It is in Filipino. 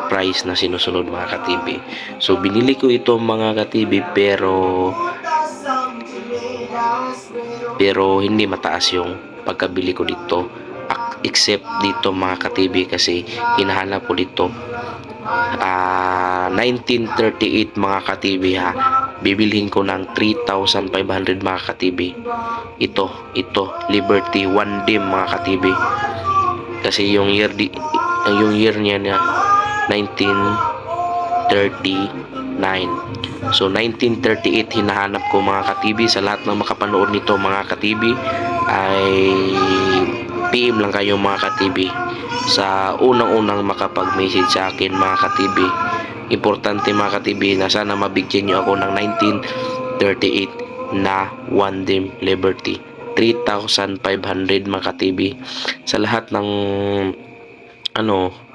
price na sinusunod mga ka-TV. So binili ko ito mga ka-TV, pero hindi mataas yung pagkabili ko dito, except dito mga ka-TV, kasi hinahanap ko dito 1938 mga ka-TV ha. Bibilhin ko ng 3,500 mga ka-TV. Ito Liberty 1 dim mga ka-TV, kasi yung year niya na 1939. So 1938 hinahanap ko mga ka-TV. Sa lahat ng makapanood nito mga ka-TV ay PM lang kayo mga ka-TV sa unang-unang makapag-message sa akin mga ka-TV. Importante mga ka-TV na sana mabigyan nyo ako ng 1938 na 1 dim Liberty 3,500 mga ka-TV. Sa lahat ng